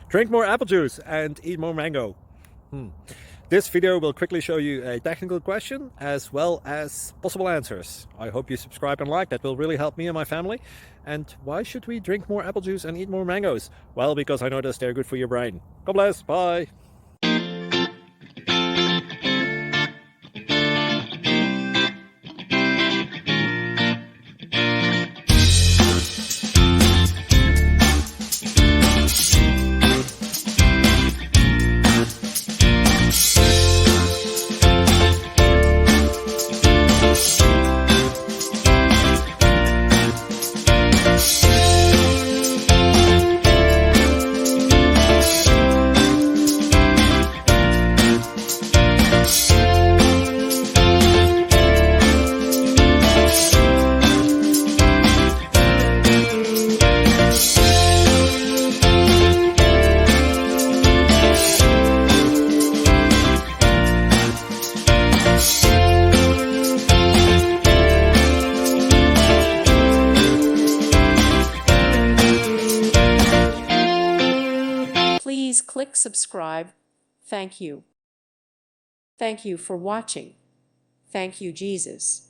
Drink more apple juice and eat more mango. This video will quickly show you a technical question as well as possible answers. I hope you subscribe and like, that will really help me and my family. And why should we drink more apple juice and eat more mangoes? Well, because I noticed they're good for your brain. God bless, bye. Please click subscribe. Thank you. Thank you for watching. Thank you, Jesus.